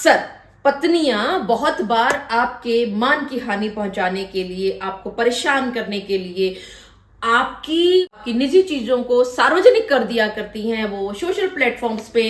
अक्सर पत्नियां बहुत बार आपके मान की हानि पहुंचाने के लिए, आपको परेशान करने के लिए, आपकी निजी चीजों को सार्वजनिक कर दिया करती हैं। वो सोशल प्लेटफॉर्म्स पे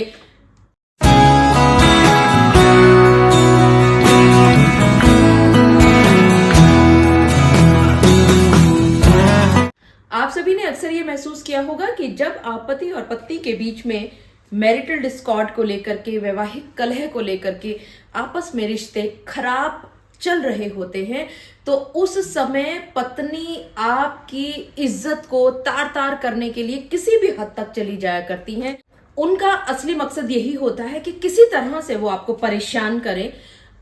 आप सभी ने अक्सर ये महसूस किया होगा कि जब आप पति और पत्नी के बीच में मैरिटल डिस्कॉर्ड को लेकर के, वैवाहिक कलह को लेकर के आपस में रिश्ते खराब चल रहे होते हैं, तो उस समय पत्नी आपकी इज्जत को तार तार करने के लिए किसी भी हद तक चली जाया करती हैं। उनका असली मकसद यही होता है कि किसी तरह से वो आपको परेशान करें,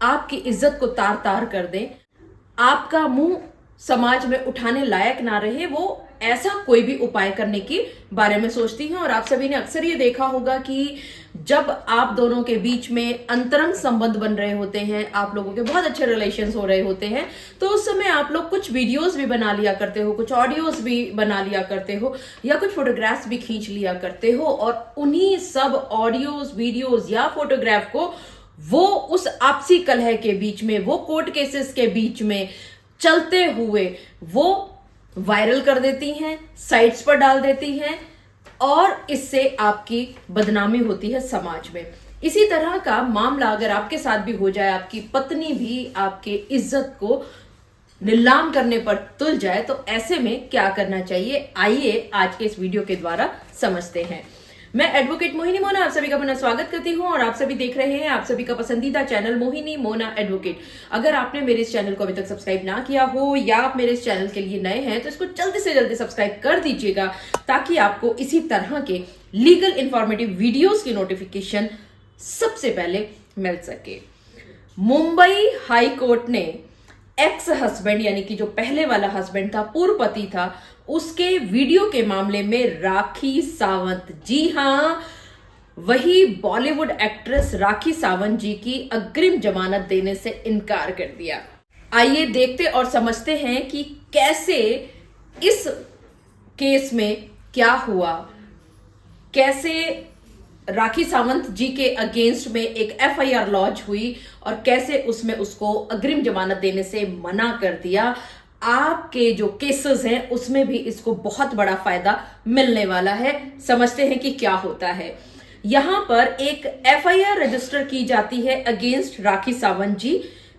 आपकी इज्जत को तार तार कर दें, आपका मुंह समाज में उठाने लायक ना रहे। वो ऐसा कोई भी उपाय करने के बारे में सोचती हैं। और आप सभी ने अक्सर ये देखा होगा कि जब आप दोनों के बीच में अंतरंग संबंध बन रहे होते हैं, आप लोगों के बहुत अच्छे रिलेशंस हो रहे होते हैं, तो उस समय आप लोग कुछ वीडियोस भी बना लिया करते हो, कुछ ऑडियोज भी बना लिया करते हो, या कुछ फोटोग्राफ्स भी खींच लिया करते हो। और उन्हीं सब ऑडियोज, वीडियोज या फोटोग्राफ को वो उस आपसी कलह के बीच में, वो कोर्ट केसेस के बीच में चलते हुए वो वायरल कर देती हैं, साइट्स पर डाल देती हैं, और इससे आपकी बदनामी होती है समाज में। इसी तरह का मामला अगर आपके साथ भी हो जाए, आपकी पत्नी भी आपके इज्जत को नीलाम करने पर तुल जाए, तो ऐसे में क्या करना चाहिए, आइए आज के इस वीडियो के द्वारा समझते हैं। मैं एडवोकेट मोहिनी मोना आप सभी का पुनः स्वागत करती हूं, और आप सभी देख रहे हैं आप सभी का पसंदीदा चैनल मोहिनी मोना एडवोकेट। अगर आपने मेरे इस चैनल को अभी तक सब्सक्राइब ना किया हो, या आप मेरे इस चैनल के लिए नए हैं, तो इसको जल्दी से जल्दी सब्सक्राइब कर दीजिएगा, ताकि आपको इसी तरह के लीगल इंफॉर्मेटिव वीडियोस की नोटिफिकेशन सबसे पहले मिल सके। मुंबई हाई कोर्ट ने एक्स हस्बैंड, यानी कि जो पहले वाला हस्बैंड था, पूर्व पति था, उसके वीडियो के मामले में राखी सावंत, जी हां, वही बॉलीवुड एक्ट्रेस राखी सावंत जी की अग्रिम जमानत देने से इनकार कर दिया। आइए देखते और समझते हैं कि कैसे इस केस में क्या हुआ, कैसे राखी सावंत जी के अगेंस्ट में एक एफआईआर लॉन्च हुई, और कैसे उसमें उसको अग्रिम जमानत देने से मना कर दिया। आपके जो केसेस हैं उसमें भी इसको बहुत बड़ा फायदा मिलने वाला है। समझते हैं कि क्या होता है। यहां पर एक एफआईआर रजिस्टर की जाती है against Rakhi Sawant ji,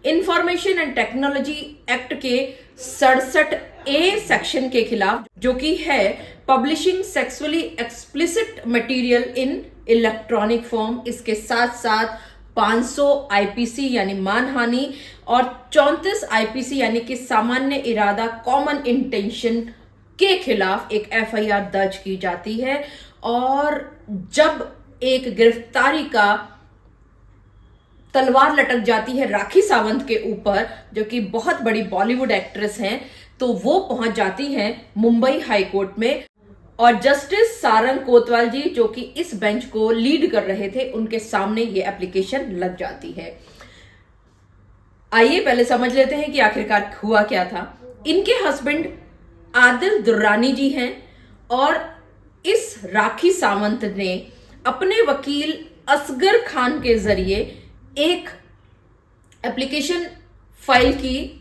information and technology act के 67A सेक्शन के खिलाफ, जो कि है publishing sexually explicit material in electronic form. इसके साथ साथ 500 आईपीसी यानी मानहानि और 34 आईपीसी यानी कि सामान्य इरादा, कॉमन इंटेंशन के खिलाफ एक एफआईआर दर्ज की जाती है। और जब एक गिरफ्तारी का तलवार लटक जाती है राखी सावंत के ऊपर, जो कि बहुत बड़ी बॉलीवुड एक्ट्रेस हैं, तो वो पहुंच जाती हैं मुंबई हाई कोर्ट में, और जस्टिस सारंग कोतवाल जी, जो कि इस बेंच को लीड कर रहे थे, उनके सामने ये एप्लीकेशन लग जाती है। आइए पहले समझ लेते हैं कि आखिरकार हुआ क्या था। इनके हस्बैंड आदिल दुर्रानी जी हैं, और इस राखी सावंत ने अपने वकील असगर खान के जरिए एक एप्लीकेशन फाइल की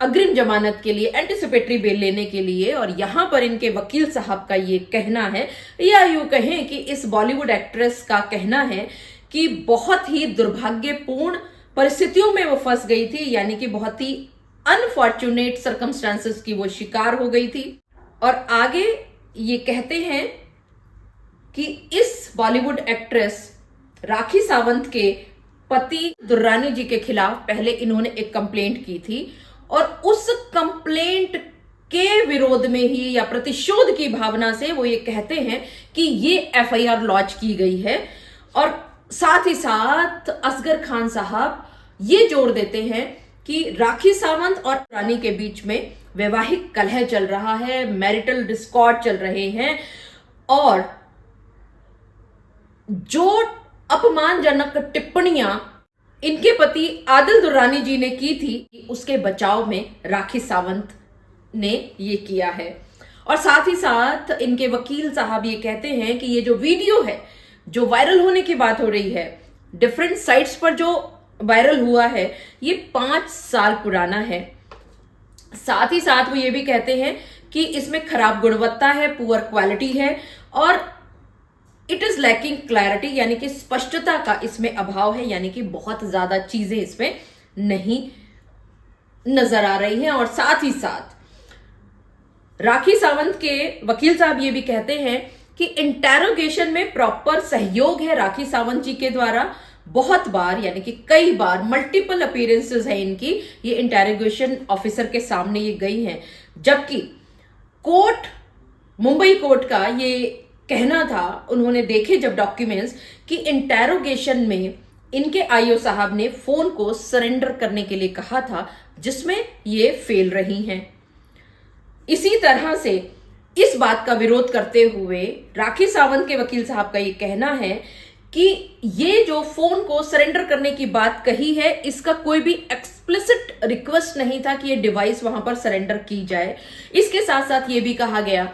अग्रिम जमानत के लिए, एंटिसिपेटरी बेल लेने के लिए। और यहां पर इनके वकील साहब का ये कहना है, या यूं कहें कि इस बॉलीवुड एक्ट्रेस का कहना है, कि बहुत ही दुर्भाग्यपूर्ण परिस्थितियों में वो फंस गई थी, यानी कि बहुत ही अनफॉर्चुनेट सर्कमस्टांसेस की वो शिकार हो गई थी। और आगे ये कहते हैं कि इस बॉलीवुड एक्ट्रेस राखी सावंत के पति दुर्रानी जी के खिलाफ पहले इन्होंने एक कंप्लेंट की थी, और उस कंप्लेंट के विरोध में ही, या प्रतिशोध की भावना से, वो ये कहते हैं कि ये एफआईआर लॉन्च की गई है। और साथ ही साथ असगर खान साहब ये जोड़ देते हैं कि राखी सावंत और रानी के बीच में वैवाहिक कलह चल रहा है, मैरिटल डिस्कॉर्ड चल रहे हैं, और जो अपमानजनक टिप्पणियां इनके पति आदिल दुर्रानी जी ने की थी, उसके बचाव में राखी सावंत ने ये किया है। और साथ ही साथ इनके वकील साहब ये कहते हैं कि ये जो वीडियो है, जो वायरल होने की बात हो रही है, डिफरेंट साइट्स पर जो वायरल हुआ है ये 5 साल पुराना है। साथ ही साथ वो ये भी कहते हैं कि इसमें खराब गुणवत्ता है, पुअर क्वालिटी है और इट इज लैकिंग क्लैरिटी, यानी कि स्पष्टता का इसमें अभाव है, यानी कि बहुत ज्यादा चीजें इसमें नहीं नजर आ रही हैं। और साथ ही साथ राखी सावंत के वकील साहब ये भी कहते हैं कि इंटेरोगेशन में प्रॉपर सहयोग है राखी सावंत जी के द्वारा। बहुत बार, यानी कि कई बार मल्टीपल अपीयरेंसेस है इनकी, ये इंटेरोगेशन ऑफिसर के सामने ये गई हैं। जबकि कोर्ट, मुंबई कोर्ट का ये कहना था, उन्होंने देखे जब डॉक्यूमेंट्स, कि इंटेरोगेशन में इनके आईओ साहब ने फोन को सरेंडर करने के लिए कहा था, जिसमें ये फेल रही हैं। इसी तरह से इस बात का विरोध करते हुए राखी सावंत के वकील साहब का ये कहना है कि ये जो फोन को सरेंडर करने की बात कही है, इसका कोई भी एक्सप्लिसिट रिक्वेस्ट नहीं था कि ये डिवाइस वहां पर सरेंडर की जाए। इसके साथ साथ ये भी कहा गया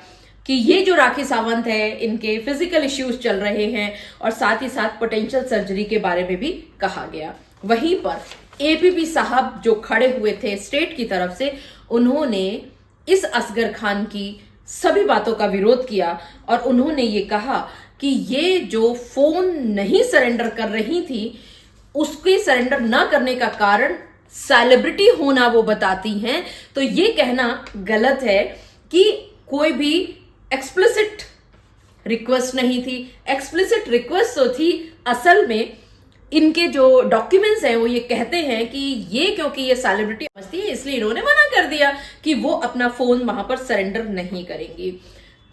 कि ये जो राखी सावंत है, इनके फिजिकल इश्यूज चल रहे हैं और साथ ही साथ पोटेंशियल सर्जरी के बारे में भी कहा गया। वहीं पर एपीपी साहब जो खड़े हुए थे स्टेट की तरफ से, उन्होंने इस असगर खान की सभी बातों का विरोध किया और उन्होंने ये कहा कि ये जो फोन नहीं सरेंडर कर रही थी, उसके सरेंडर ना करने का कारण सेलिब्रिटी होना वो बताती हैं। तो ये कहना गलत है कि कोई भी एक्सप्लिसिट रिक्वेस्ट नहीं थी। एक्सप्लिसिट रिक्वेस्ट तो थी, असल में इनके जो डॉक्यूमेंट्स हैं वो ये कहते हैं कि ये क्योंकि ये सेलिब्रिटी समझती है, इसलिए इन्होंने मना कर दिया कि वो अपना फोन वहां पर सरेंडर नहीं करेंगी।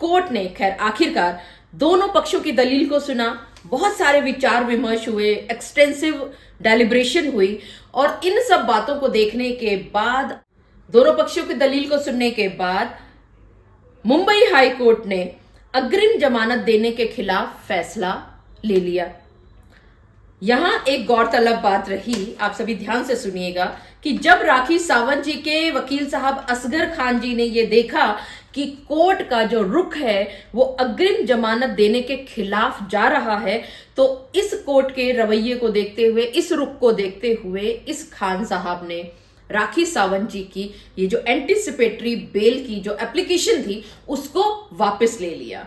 कोर्ट ने खैर आखिरकार दोनों पक्षों की दलील को सुना, बहुत सारे विचार विमर्श हुए, एक्सटेंसिव डेलिब्रेशन हुई और इन सब बातों को देखने के बाद, दोनों पक्षों की दलील को सुनने के बाद मुंबई हाई कोर्ट ने अग्रिम जमानत देने के खिलाफ फैसला ले लिया। यहां एक गौरतलब बात रही, आप सभी ध्यान से सुनिएगा, कि जब राखी सावंत जी के वकील साहब असगर खान जी ने यह देखा कि कोर्ट का जो रुख है वो अग्रिम जमानत देने के खिलाफ जा रहा है, तो इस कोर्ट के रवैये को देखते हुए, इस रुख को देखते हुए, इस खान साहब ने राखी सावंत जी की ये जो एंटीसिपेटरी बेल की जो एप्लीकेशन थी उसको वापस ले लिया।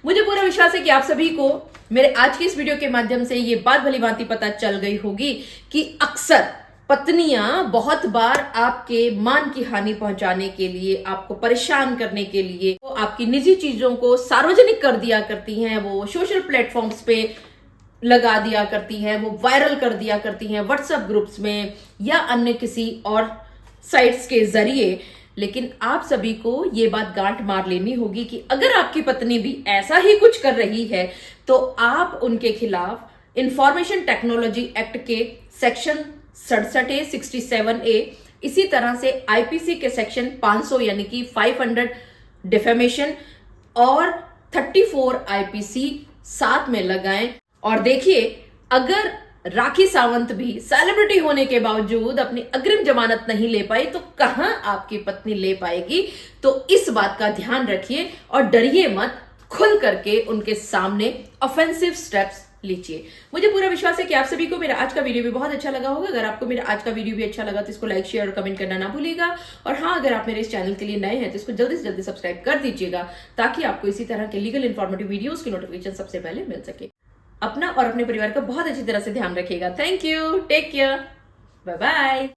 मुझे पूरा विश्वास है कि आप सभी को मेरे आज की इस वीडियो के माध्यम से ये बात भली भांति पता चल गई होगी कि अक्सर पत्नियां बहुत बार आपके मान की हानि पहुंचाने के लिए, आपको परेशान करने के लिए, वो आपकी निजी चीजों को सार्वजनिक कर दिया करती हैं, वो सोशल प्लेटफॉर्म्स पे लगा दिया करती हैं, वो वायरल कर दिया करती हैं व्हाट्सएप ग्रुप्स में या अन्य किसी और साइट्स के जरिए। लेकिन आप सभी को ये बात गांठ मार लेनी होगी कि अगर आपकी पत्नी भी ऐसा ही कुछ कर रही है तो आप उनके खिलाफ इंफॉर्मेशन टेक्नोलॉजी एक्ट के सेक्शन 67A, 67A, इसी तरह से आईपीसी के सेक्शन 500 यानी कि 500 डिफेमेशन और 34 आईपीसी साथ में लगाएं। और देखिए, अगर राखी सावंत भी सेलिब्रिटी होने के बावजूद अपनी अग्रिम जमानत नहीं ले पाई तो कहां आपकी पत्नी ले पाएगी। तो इस बात का ध्यान रखिए और डरिए मत, खुल करके उनके सामने ऑफेंसिव स्टेप्स लीजिए। मुझे पूरा विश्वास है कि आप सभी को मेरा आज का वीडियो भी बहुत अच्छा लगा होगा। अगर आपको मेरा आज का वीडियो भी अच्छा लगा तो इसको लाइक, शेयर और कमेंट करना ना भूलिएगा। और हाँ, अगर आप मेरे इस चैनल के लिए नए हैं तो इसको जल्दी से जल्दी सब्सक्राइब कर दीजिएगा ताकि आपको इसी तरह के लीगल इन्फॉर्मेटिव वीडियोस की नोटिफिकेशन सबसे पहले मिल सके। अपना और अपने परिवार का बहुत अच्छी तरह से ध्यान रखिएगा। Thank you, take care, bye bye.